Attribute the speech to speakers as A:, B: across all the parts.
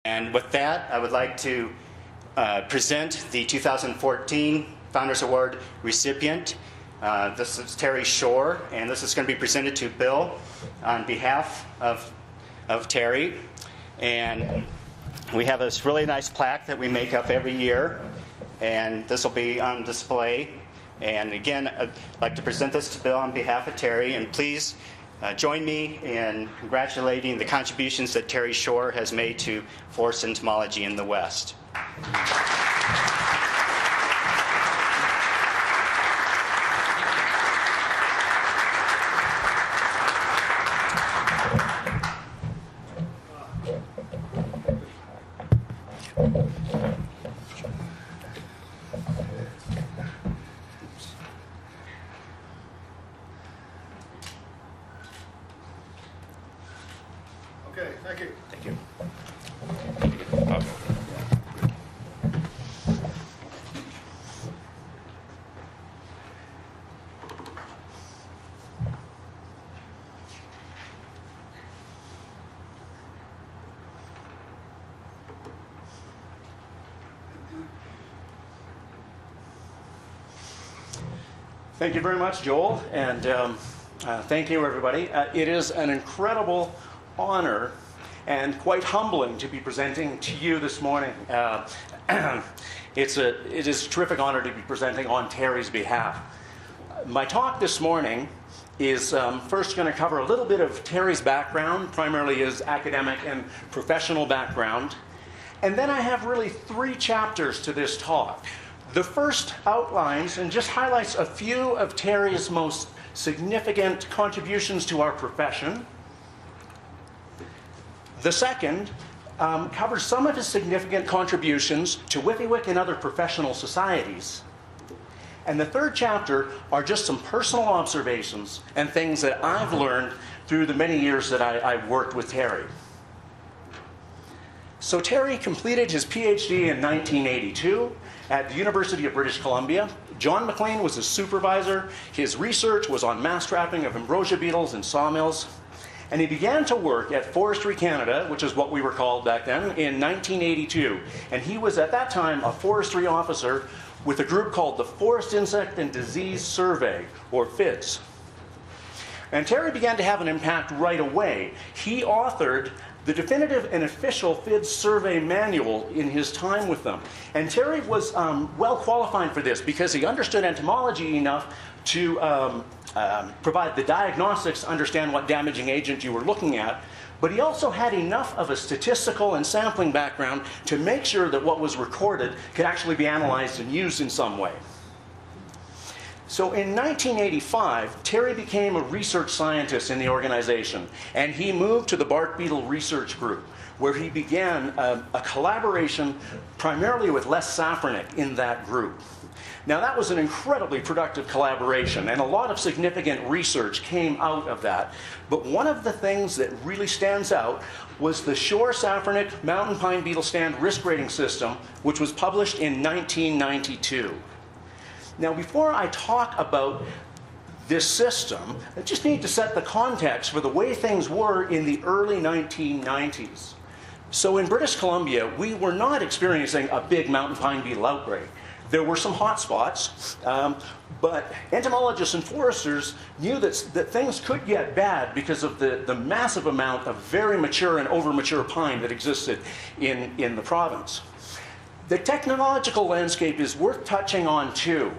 A: And with that, I would like to present the 2014 Founders Award recipient. This is Terry Shore, and this is going to be presented to Bill on behalf of Terry. And we have this really nice plaque that we make up every year, and this will be on display. And again, I'd like to present this to Bill on behalf of Terry, and please join me in congratulating the contributions that Terry Shore has made to forest entomology in the West.
B: Okay, thank you.
A: Thank you.
C: Thank you very much, Joel, and thank you, everybody. It is an incredible honor and quite humbling to be presenting to you this morning. It is a terrific honor to be presenting on Terry's behalf. My talk this morning is first going to cover a little bit of Terry's background, primarily his academic and professional background. And then I have really 3 chapters to this talk. The first outlines and just highlights a few of Terry's most significant contributions to our profession. The second covers some of his significant contributions to WFIWC and other professional societies. And the third chapter are just some personal observations and things that I've learned through the many years that I've worked with Terry. So Terry completed his PhD in 1982 at the University of British Columbia. John McLean was his supervisor. His research was on mass trapping of ambrosia beetles in sawmills. And he began to work at Forestry Canada, which is what we were called back then, in 1982. And he was at that time a forestry officer with a group called the Forest Insect and Disease Survey, or FIDS. And Terry began to have an impact right away. He authored the definitive and official FIDS survey manual in his time with them. And Terry was well qualified for this because he understood entomology enough to provide the diagnostics to understand what damaging agent you were looking at, but he also had enough of a statistical and sampling background to make sure that what was recorded could actually be analyzed and used in some way. So in 1985, Terry became a research scientist in the organization, and he moved to the bark beetle research group, where he began a collaboration primarily with Les Safranek in that group. Now that was an incredibly productive collaboration, and a lot of significant research came out of that. But one of the things that really stands out was the Shore-Safranek mountain pine beetle stand risk rating system, which was published in 1992. Now, before I talk about this system, I just need to set the context for the way things were in the early 1990s. So in British Columbia, we were not experiencing a big mountain pine beetle outbreak. There were some hot spots, but entomologists and foresters knew that things could get bad because of the massive amount of very mature and over-mature pine that existed in the province. The technological landscape is worth touching on too,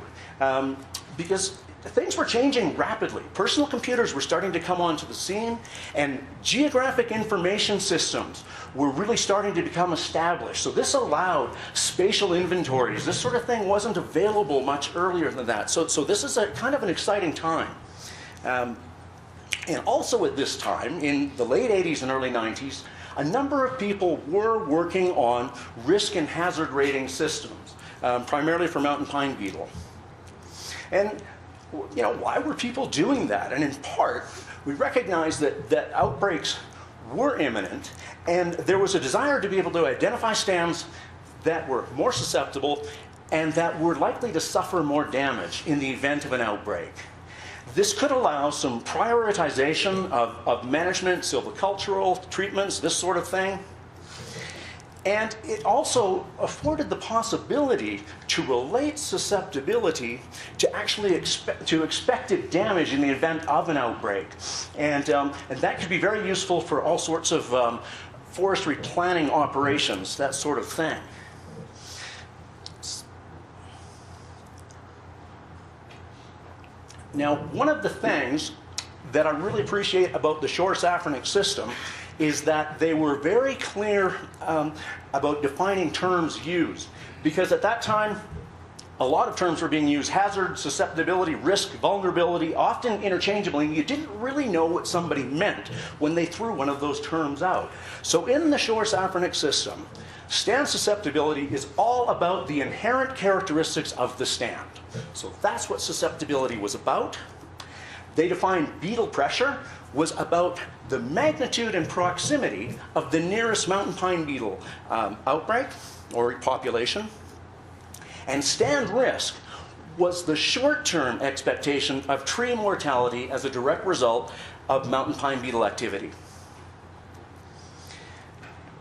C: because things were changing rapidly. Personal computers were starting to come onto the scene, and geographic information systems were really starting to become established. So this allowed spatial inventories. This sort of thing wasn't available much earlier than that. So this is a kind of an exciting time. And also at this time, in the late 80s and early 90s, a number of people were working on risk and hazard rating systems, primarily for mountain pine beetle. And you know, why were people doing that? And in part, we recognized that outbreaks were imminent, and there was a desire to be able to identify stands that were more susceptible and that were likely to suffer more damage in the event of an outbreak. This could allow some prioritization of management, silvicultural treatments, this sort of thing. And it also afforded the possibility to relate susceptibility to actually expected damage in the event of an outbreak. And that could be very useful for all sorts of forestry planning operations, that sort of thing. Now, one of the things that I really appreciate about the shore saffronic system is that they were very clear about defining terms used. Because at that time, a lot of terms were being used: hazard, susceptibility, risk, vulnerability, often interchangeably. You didn't really know what somebody meant when they threw one of those terms out. So in the shore saffronic system, stand susceptibility is all about the inherent characteristics of the stand. So that's what susceptibility was about. They defined beetle pressure was about the magnitude and proximity of the nearest mountain pine beetle outbreak or population. And stand risk was the short-term expectation of tree mortality as a direct result of mountain pine beetle activity.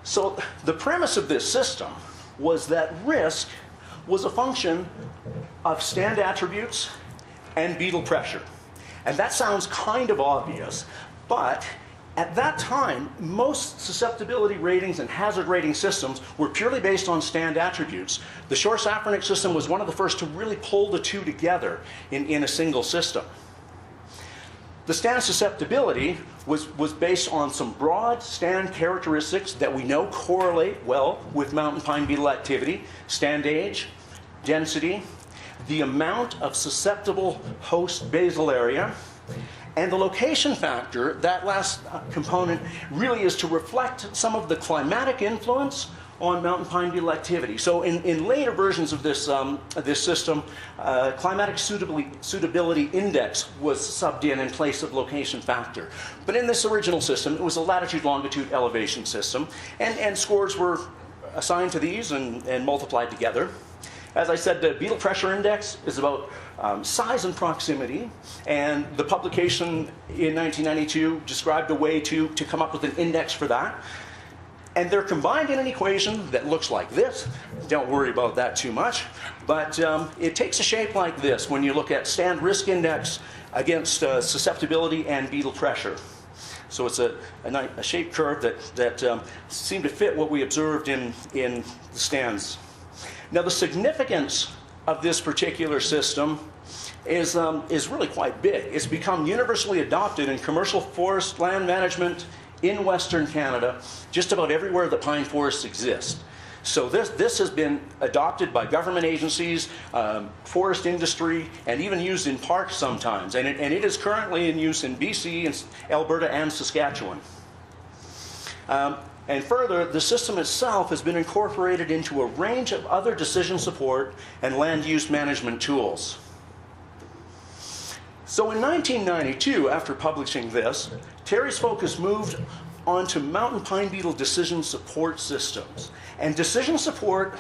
C: So the premise of this system was that risk was a function of stand attributes and beetle pressure. And that sounds kind of obvious, but at that time, most susceptibility ratings and hazard rating systems were purely based on stand attributes. The shore saffronic system was one of the first to really pull the two together in a single system. The stand susceptibility was based on some broad stand characteristics that we know correlate well with mountain pine beetle activity: stand age, density, the amount of susceptible host basal area, and the location factor. That last component really is to reflect some of the climatic influence on mountain pine beetle activity. So in later versions of this system, climatic suitability index was subbed in place of location factor. But in this original system, it was a latitude-longitude elevation system, and scores were assigned to these and multiplied together. As I said, the beetle pressure index is about size and proximity, and the publication in 1992 described a way to come up with an index for that. And they're combined in an equation that looks like this. Don't worry about that too much, but it takes a shape like this when you look at stand risk index against susceptibility and beetle pressure. So it's a shaped curve that seemed to fit what we observed in the stands. Now, the significance of this particular system is really quite big. It's become universally adopted in commercial forest land management in Western Canada, just about everywhere that pine forests exist. So this has been adopted by government agencies, forest industry, and even used in parks sometimes. And it is currently in use in BC, and Alberta, and Saskatchewan. And further, the system itself has been incorporated into a range of other decision support and land use management tools. So in 1992, after publishing this, Terry's focus moved onto mountain pine beetle decision support systems. And decision support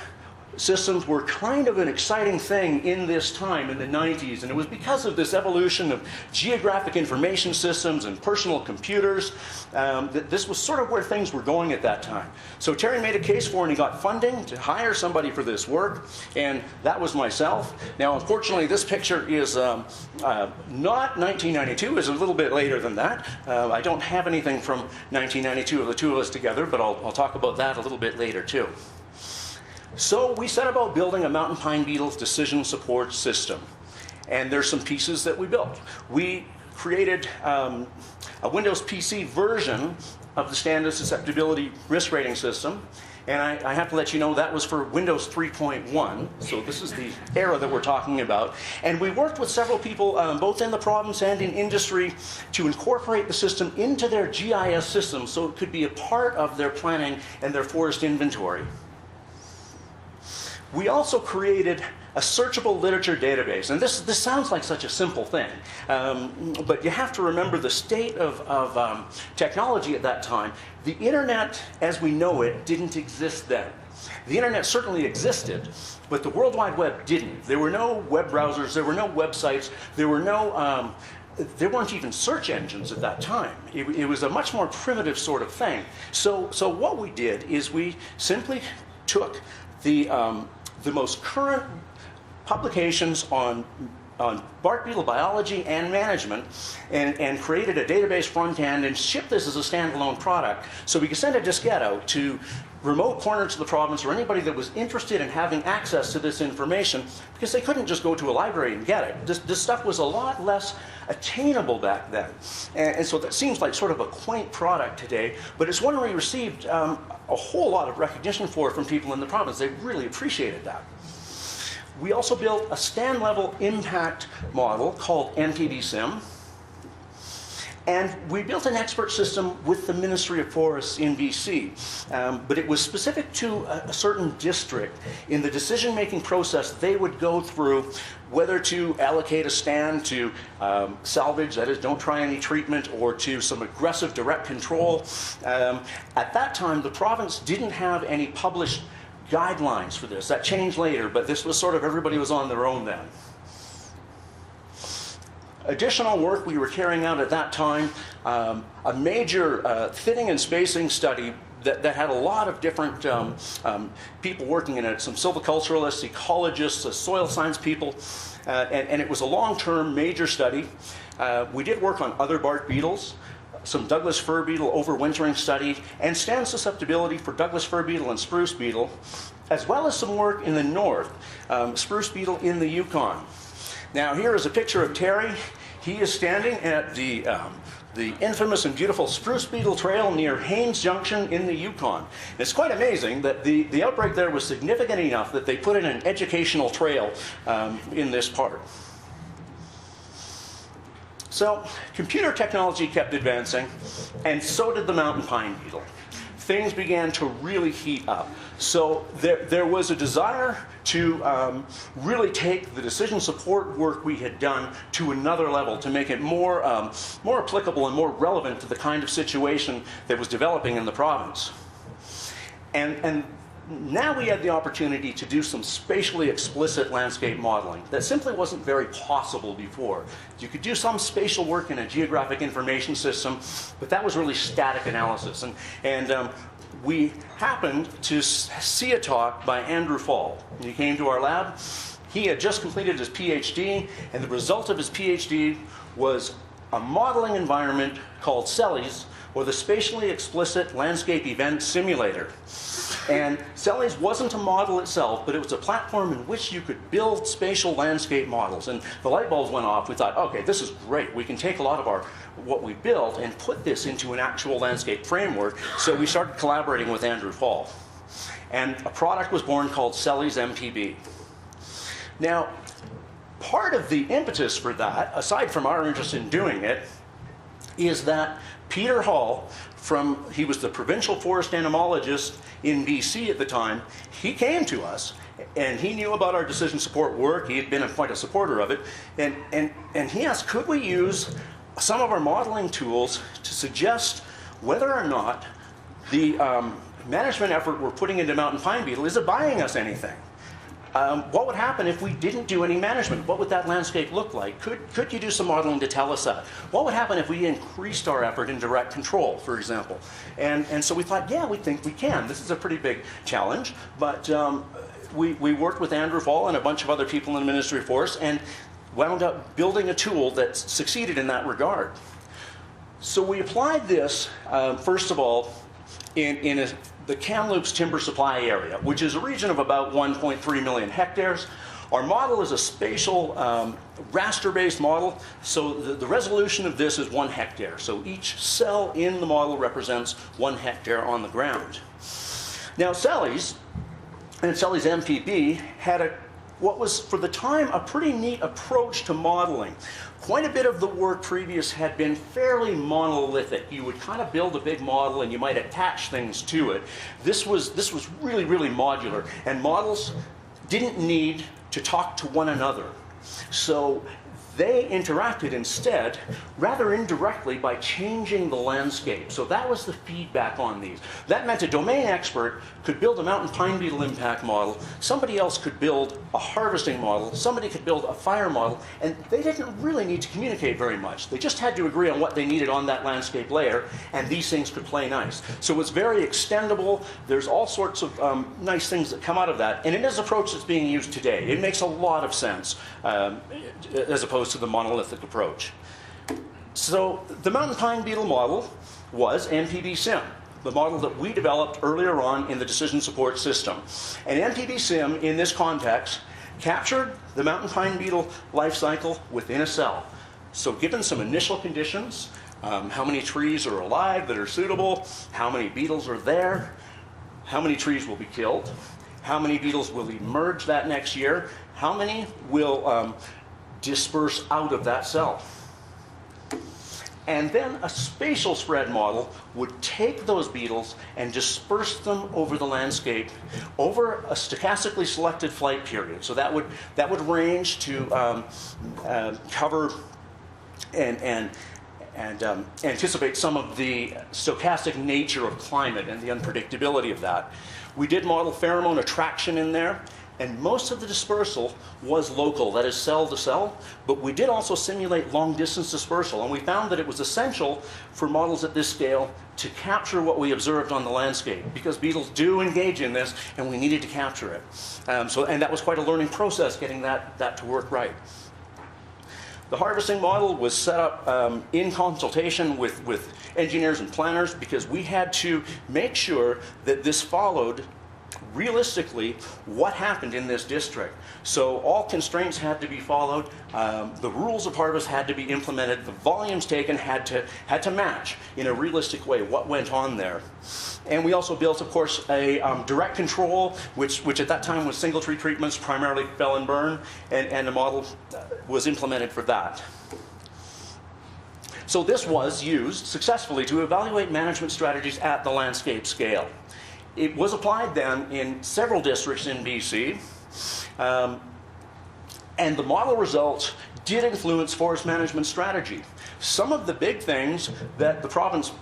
C: systems were kind of an exciting thing in this time, in the 90s, and it was because of this evolution of geographic information systems and personal computers that this was sort of where things were going at that time. So Terry made a case for, and he got funding to hire somebody for this work, and that was myself. Now, unfortunately, this picture is not 1992, it's a little bit later than that. I don't have anything from 1992 of the two of us together, but I'll talk about that a little bit later too. So we set about building a mountain pine beetle decision support system. And there's some pieces that we built. We created a Windows PC version of the standard susceptibility risk rating system. And I have to let you know that was for Windows 3.1. So this is the era that we're talking about. And we worked with several people, both in the province and in industry, to incorporate the system into their GIS system so it could be a part of their planning and their forest inventory. We also created a searchable literature database. And this sounds like such a simple thing, but you have to remember the state of technology at that time. The internet, as we know it, didn't exist then. The internet certainly existed, but the World Wide Web didn't. There were no web browsers, there were no websites, there were no there weren't even search engines at that time. It was a much more primitive sort of thing. So what we did is we simply took the most current publications on bark beetle biology and management and created a database front end and shipped this as a standalone product so we could send a diskette out to remote corners of the province or anybody that was interested in having access to this information, because they couldn't just go to a library and get it. This stuff was a lot less attainable back then. And so that seems like sort of a quaint product today, but it's one we received a whole lot of recognition for from people in the province. They really appreciated that. We also built a stand-level impact model called MPV-SIM. And we built an expert system with the Ministry of Forests in BC, but it was specific to a certain district. In the decision-making process, they would go through whether to allocate a stand to salvage, that is, don't try any treatment, or to some aggressive direct control. At that time, the province didn't have any published guidelines for this. That changed later, but this was sort of everybody was on their own then. Additional work we were carrying out at that time, a major thinning and spacing study that had a lot of different people working in it, some silviculturalists, ecologists, soil science people, and it was a long-term major study. We did work on other bark beetles, some Douglas fir beetle overwintering study, and stand susceptibility for Douglas fir beetle and spruce beetle, as well as some work in the north, spruce beetle in the Yukon. Now here is a picture of Terry. He is standing at the infamous and beautiful Spruce Beetle Trail near Haines Junction in the Yukon. It's quite amazing that the outbreak there was significant enough that they put in an educational trail in this part. So computer technology kept advancing, and so did the mountain pine beetle. Things began to really heat up. So there was a desire to really take the decision support work we had done to another level, to make it more applicable and more relevant to the kind of situation that was developing in the province. And now we had the opportunity to do some spatially explicit landscape modeling that simply wasn't very possible before. You could do some spatial work in a geographic information system, but that was really static analysis. And we happened to see a talk by Andrew Fall. He came to our lab. He had just completed his PhD, and the result of his PhD was a modeling environment called CELES, or the Spatially Explicit Landscape Event Simulator. And CELES wasn't a model itself, but it was a platform in which you could build spatial landscape models. And the light bulbs went off. We thought, okay, this is great. We can take a lot of what we built and put this into an actual landscape framework. So we started collaborating with Andrew Fall. And a product was born called CELES MPB. Now, part of the impetus for that, aside from our interest in doing it, is that Peter Hall, he was the provincial forest entomologist in BC at the time. He came to us, and he knew about our decision support work. He had been quite a supporter of it. And he asked, could we use some of our modeling tools to suggest whether or not the management effort we're putting into mountain pine beetle, is it buying us anything? What would happen if we didn't do any management? What would that landscape look like? Could you do some modeling to tell us that? What would happen if we increased our effort in direct control, for example? And so we thought, yeah, we think we can. This is a pretty big challenge, but we worked with Andrew Fall and a bunch of other people in the Ministry of Forests and wound up building a tool that succeeded in that regard. So we applied this, first of all, in the Kamloops timber supply area, which is a region of about 1.3 million hectares. Our model is a spatial raster-based model, so the resolution of this is 1 hectare. So each cell in the model represents 1 hectare on the ground. Now CELES and CELES MPB had what was, for the time, a pretty neat approach to modeling. Quite a bit of the work previous had been fairly monolithic. You would kind of build a big model and you might attach things to it. This was really, really modular, and models didn't need to talk to one another. So They interacted instead rather indirectly by changing the landscape. So that was the feedback on these. That meant a domain expert could build a mountain pine beetle impact model, somebody else could build a harvesting model, somebody could build a fire model, and they didn't really need to communicate very much. They just had to agree on what they needed on that landscape layer, and these things could play nice. So it's very extendable. There's all sorts of nice things that come out of that, and it is an approach that's being used today. It makes a lot of sense as opposed to the monolithic approach. So the mountain pine beetle model was MPB-SIM, the model that we developed earlier on in the decision support system. And MPB-SIM, in this context, captured the mountain pine beetle life cycle within a cell. So given some initial conditions, how many trees are alive that are suitable, how many beetles are there, how many trees will be killed, how many beetles will emerge that next year, how many will disperse out of that cell. And then a spatial spread model would take those beetles and disperse them over the landscape over a stochastically selected flight period. So that would range to cover and anticipate some of the stochastic nature of climate and the unpredictability of that. We did model pheromone attraction in there, and most of the dispersal was local, that is cell to cell, but we did also simulate long distance dispersal, and we found that it was essential for models at this scale to capture what we observed on the landscape, because beetles do engage in this, and we needed to capture it. And that was quite a learning process, getting that to work right. The harvesting model was set up in consultation with engineers and planners, because we had to make sure that this followed realistically what happened in this district. So all constraints had to be followed, the rules of harvest had to be implemented, the volumes taken had to match in a realistic way what went on there. And we also built, of course, a direct control, which at that time was single tree treatments, primarily fell and burn, and a model was implemented for that. So this was used successfully to evaluate management strategies at the landscape scale. It was applied then in several districts in BC, and the model results did influence forest management strategy. Some of the big things that the province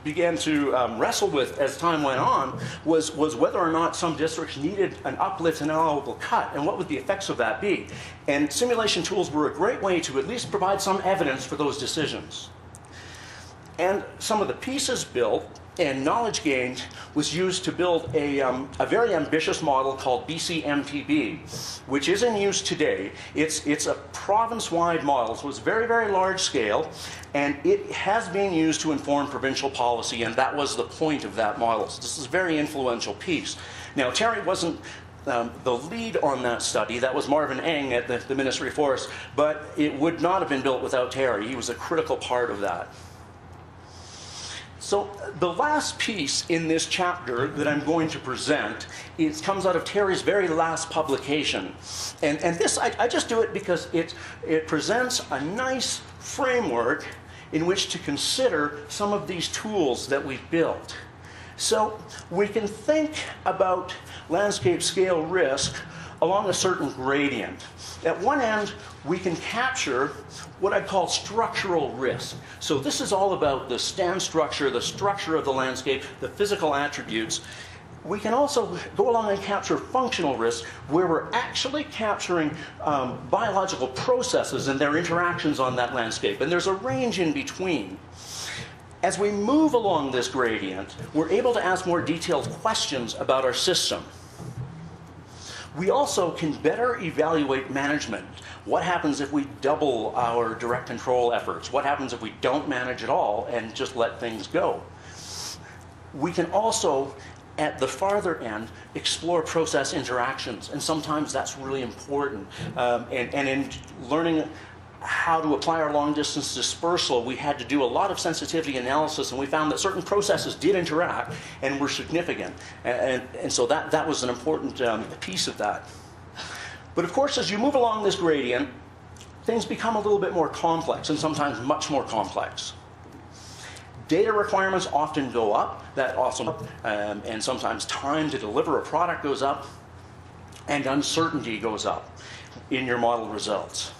C: began to wrestle with as time went on was whether or not some districts needed an uplift and allowable cut, and what would the effects of that be. And simulation tools were a great way to at least provide some evidence for those decisions. And some of the pieces built and knowledge gained was used to build a very ambitious model called BCMPB, which is in use today. It's a province-wide model, so it's very, very large scale, and it has been used to inform provincial policy, and that was the point of that model. So this is a very influential piece. Now, Terry wasn't the lead on that study. That was Marvin Eng at the Ministry of Forests, but it would not have been built without Terry. He was a critical part of that. So the last piece in this chapter that I'm going to present comes out of Terry's very last publication. And this, I just do it because it presents a nice framework in which to consider some of these tools that we've built. So we can think about landscape scale risk along a certain gradient. At one end, we can capture what I call structural risk. So this is all about the stand structure, the structure of the landscape, the physical attributes. We can also go along and capture functional risk, where we're actually capturing biological processes and their interactions on that landscape. And there's a range in between. As we move along this gradient, we're able to ask more detailed questions about our system. We also can better evaluate management. What happens if we double our direct control efforts? What happens if we don't manage at all and just let things go? We can also, at the farther end, explore process interactions, and sometimes that's really important. And in learning how to apply our long-distance dispersal, we had to do a lot of sensitivity analysis, and we found that certain processes did interact and were significant. And so that was an important piece of that. But of course, as you move along this gradient, things become a little bit more complex, and sometimes much more complex. Data requirements often go up, and sometimes time to deliver a product goes up, and uncertainty goes up in your model results.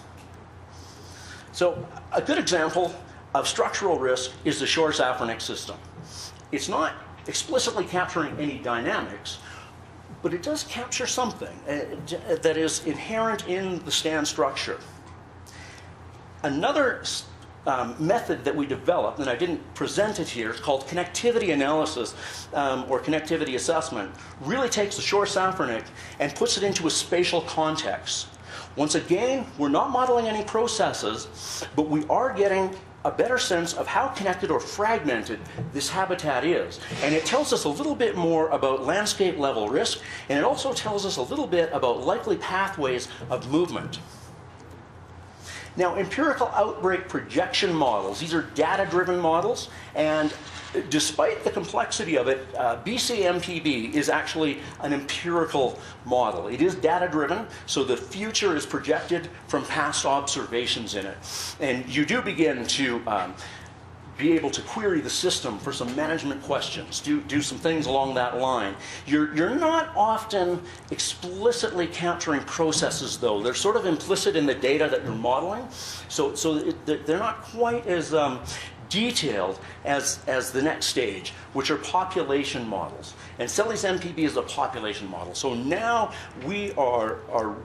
C: So a good example of structural risk is the shore-Safranic system. It's not explicitly capturing any dynamics, but it does capture something that is inherent in the stand structure. Another method that we developed, and I didn't present it here, it's called connectivity analysis or connectivity assessment, really takes the shore-Safranic and puts it into a spatial context. Once again, we're not modeling any processes, but we are getting a better sense of how connected or fragmented this habitat is. And it tells us a little bit more about landscape level risk, and it also tells us a little bit about likely pathways of movement. Now, empirical outbreak projection models, these are data-driven models, and despite the complexity of it, BCMPB is actually an empirical model. It is data-driven, so the future is projected from past observations in it. And you do begin to be able to query the system for some management questions, do some things along that line. You're not often explicitly capturing processes, though. They're sort of implicit in the data that you're modeling, so they're not quite as detailed as the next stage, which are population models. And Selly's MPB is a population model. So now we are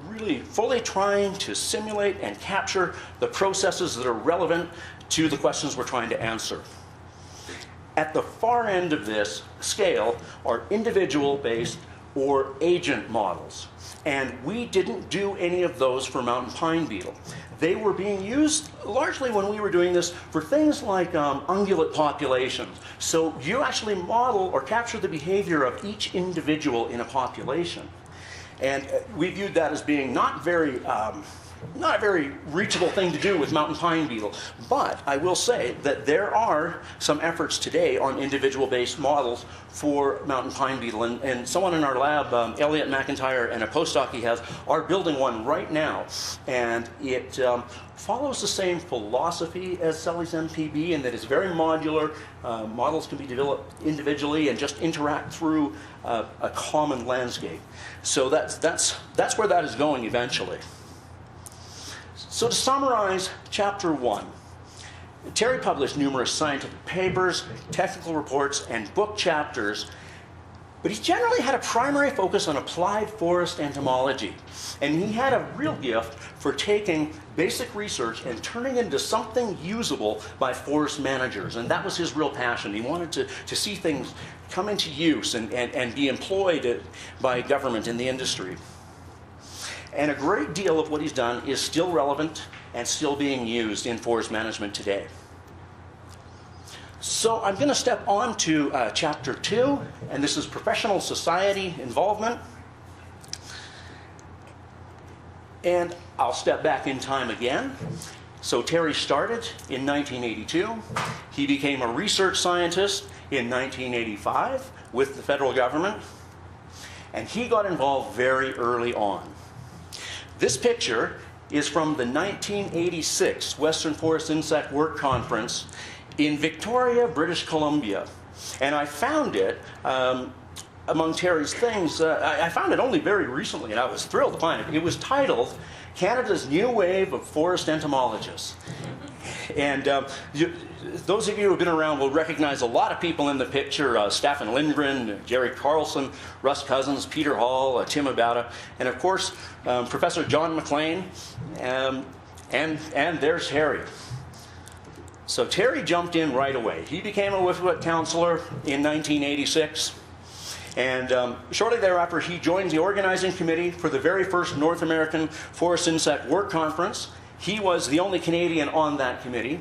C: really fully trying to simulate and capture the processes that are relevant to the questions we're trying to answer. At the far end of this scale are individual-based or agent models. And we didn't do any of those for mountain pine beetle. They were being used largely when we were doing this for things like ungulate populations. So you actually model or capture the behavior of each individual in a population. And we viewed that as being not a very reachable thing to do with mountain pine beetle. But I will say that there are some efforts today on individual-based models for mountain pine beetle. And someone in our lab, Elliot McIntyre, and a postdoc he has, are building one right now. And it follows the same philosophy as Selly's MPB in that it's very modular. Models can be developed individually and just interact through a common landscape. So that's where that is going eventually. So to summarize Chapter 1, Terry published numerous scientific papers, technical reports, and book chapters, but he generally had a primary focus on applied forest entomology. And he had a real gift for taking basic research and turning it into something usable by forest managers. And that was his real passion. He wanted to see things come into use and be employed by government in the industry. And a great deal of what he's done is still relevant and still being used in forest management today. So I'm going to step on to Chapter 2, and this is professional society involvement. And I'll step back in time again. So Terry started in 1982. He became a research scientist in 1985 with the federal government. And he got involved very early on. This picture is from the 1986 Western Forest Insect Work Conference in Victoria, British Columbia. And I found it among Terry's things. I found it only very recently, and I was thrilled to find it. It was titled Canada's New Wave of Forest Entomologists. And those of you who have been around will recognize a lot of people in the picture, Staffan Lindgren, Jerry Carlson, Russ Cousins, Peter Hall, Tim Abata, and of course, Professor John McLean, and there's Terry. So Terry jumped in right away. He became a WFIWC counselor in 1986. And shortly thereafter, he joined the organizing committee for the very first North American Forest Insect Work Conference. He was the only Canadian on that committee.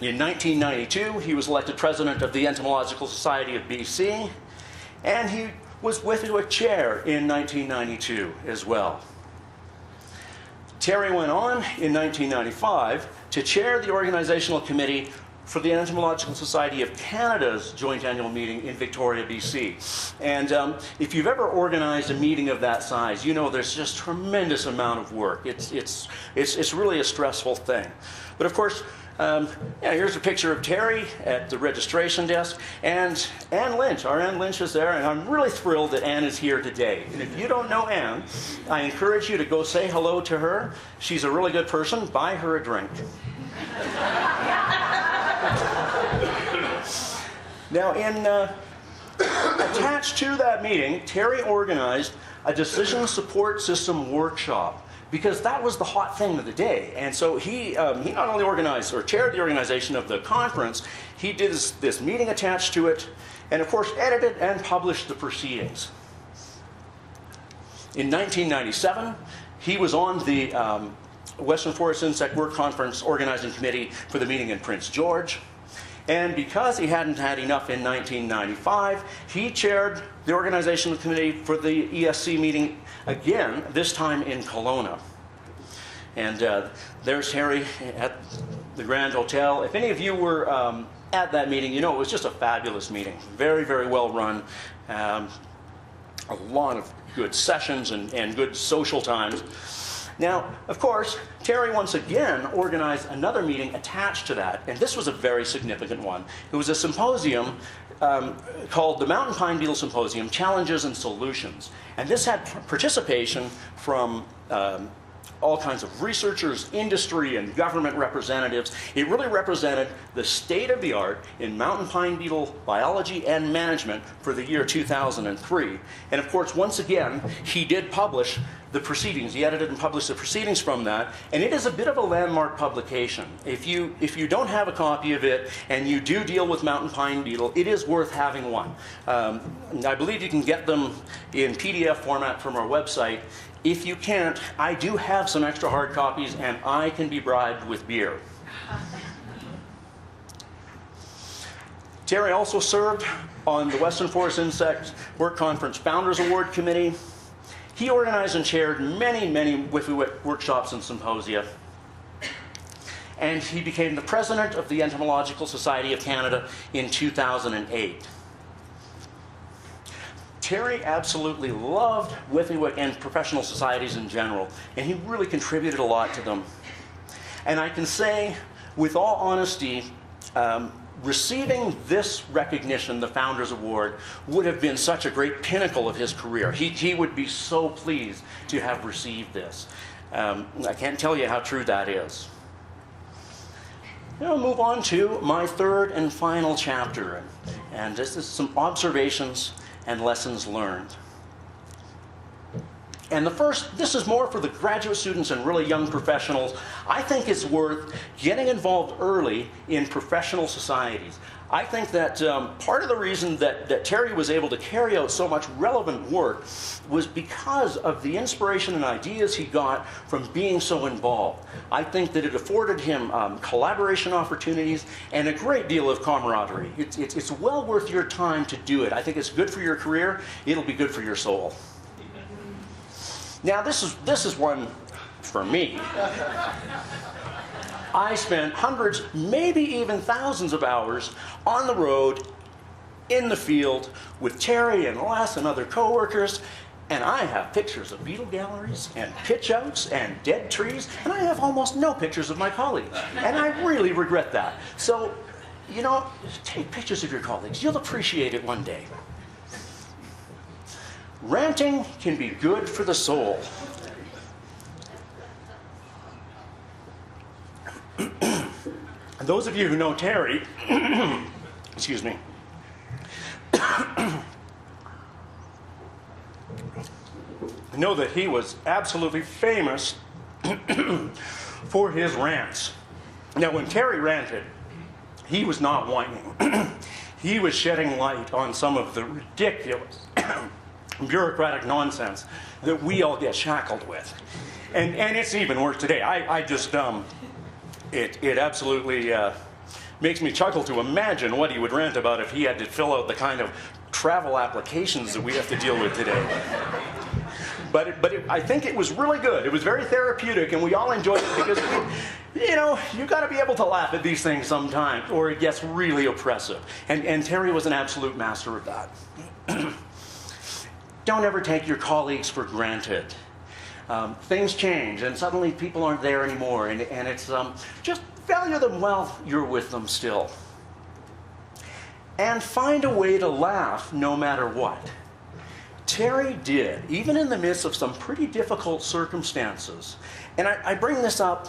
C: In 1992, he was elected president of the Entomological Society of BC, and he was WFIWC chair in 1992 as well. Terry went on in 1995 to chair the organizational committee for the Entomological Society of Canada's joint annual meeting in Victoria, BC. And if you've ever organized a meeting of that size, you know there's just tremendous amount of work. It's really a stressful thing. But of course, Yeah, here's a picture of Terry at the registration desk, and Ann Lynch. Our Ann Lynch is there, and I'm really thrilled that Ann is here today. And if you don't know Ann, I encourage you to go say hello to her. She's a really good person. Buy her a drink. Now, attached to that meeting, Terry organized a decision support system workshop, because that was the hot thing of the day. And so he not only organized or chaired the organization of the conference, he did this meeting attached to it, and of course edited and published the proceedings. In 1997, he was on the Western Forest Insect Work Conference organizing committee for the meeting in Prince George. And because he hadn't had enough in 1995, he chaired the organization committee for the ESC meeting again, this time in Kelowna. And there's Terry at the Grand Hotel. If any of you were at that meeting, you know it was just a fabulous meeting. Very, very well run. A lot of good sessions and good social times. Now, of course, Terry once again organized another meeting attached to that, and this was a very significant one. It was a symposium called the Mountain Pine Beetle Symposium, Challenges and Solutions. And this had participation from all kinds of researchers, industry, and government representatives. It really represented the state of the art in mountain pine beetle biology and management for the year 2003. And of course, once again, he did publish the proceedings. He edited and published the proceedings from that, and it is a bit of a landmark publication. If you don't have a copy of it and you do deal with mountain pine beetle, it is worth having one. I believe you can get them in PDF format from our website. If you can't, I do have some extra hard copies, and I can be bribed with beer. Terry also served on the Western Forest Insect Work Conference Founders Award Committee. He organized and chaired many, many WFIWC workshops and symposia. And he became the president of the Entomological Society of Canada in 2008. Terry absolutely loved WFIWC and professional societies in general, and he really contributed a lot to them. And I can say, with all honesty, receiving this recognition, the Founders Award, would have been such a great pinnacle of his career. He would be so pleased to have received this. I can't tell you how true that is. Now I'll move on to my third and final chapter, and this is some observations and lessons learned. And the first, this is more for the graduate students and really young professionals. I think it's worth getting involved early in professional societies. I think that part of the reason that Terry was able to carry out so much relevant work was because of the inspiration and ideas he got from being so involved. I think that it afforded him collaboration opportunities and a great deal of camaraderie. It's well worth your time to do it. I think it's good for your career. It'll be good for your soul. Now, this is one for me. I spent hundreds, maybe even thousands of hours on the road, in the field, with Terry and Les and other coworkers, and I have pictures of beetle galleries and pitch outs and dead trees, and I have almost no pictures of my colleagues, and I really regret that. So, you know, take pictures of your colleagues. You'll appreciate it one day. Ranting can be good for the soul. Those of you who know Terry, excuse me, know that he was absolutely famous for his rants. Now, when Terry ranted, he was not whining. He was shedding light on some of the ridiculous bureaucratic nonsense that we all get shackled with. And it's even worse today. I just, it absolutely makes me chuckle to imagine what he would rant about if he had to fill out the kind of travel applications that we have to deal with today. But I think it was really good. It was very therapeutic, and we all enjoyed it because, you know, you've got to be able to laugh at these things sometimes, or it gets really oppressive. And Terry was an absolute master of that. Don't ever take your colleagues for granted. Things change, and suddenly people aren't there anymore, and it's just value them while you're with them still. And find a way to laugh no matter what. Terry did, even in the midst of some pretty difficult circumstances. And I bring this up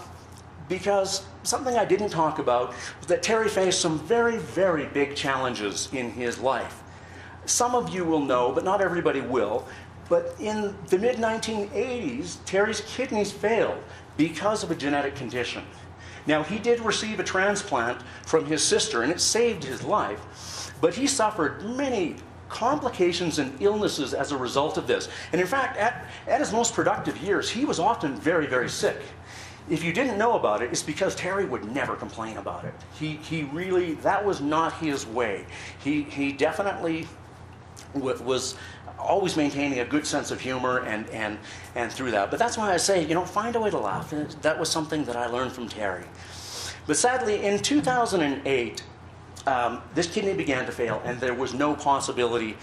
C: because something I didn't talk about was that Terry faced some very, very big challenges in his life. Some of you will know, but not everybody will. But in the mid-1980s, Terry's kidneys failed because of a genetic condition. Now, he did receive a transplant from his sister, and it saved his life. But he suffered many complications and illnesses as a result of this. And in fact, at his most productive years, he was often very, very sick. If you didn't know about it, it's because Terry would never complain about it. He really, that was not his way. He definitely was always maintaining a good sense of humor and through that. But that's why I say, find a way to laugh. And that was something that I learned from Terry. But sadly, in 2008, this kidney began to fail, and there was no possibility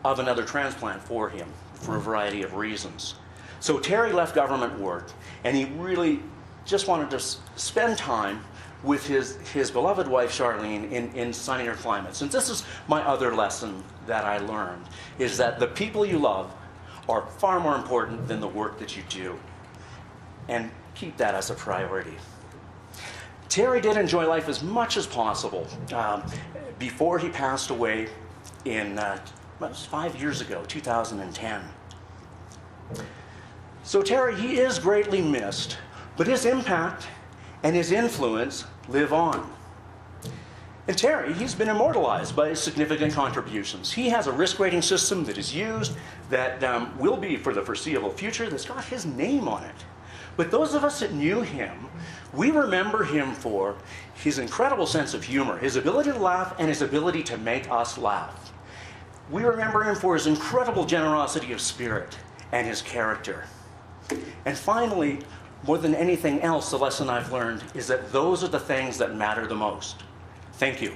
C: of another transplant for him for a variety of reasons. So Terry left government work, and he really just wanted to spend time with his beloved wife, Charlene, in sunnier climates. And this is my other lesson that I learned, is that the people you love are far more important than the work that you do. And keep that as a priority. Terry did enjoy life as much as possible before he passed away in, it was 5 years ago, 2010. So Terry, he is greatly missed, but his impact and his influence live on. And Terry, he's been immortalized by his significant contributions. He has a risk rating system that is used that will be for the foreseeable future that's got his name on it. But those of us that knew him, we remember him for his incredible sense of humor, his ability to laugh, and his ability to make us laugh. We remember him for his incredible generosity of spirit and his character. And finally, more than anything else, the lesson I've learned is that those are the things that matter the most. Thank you.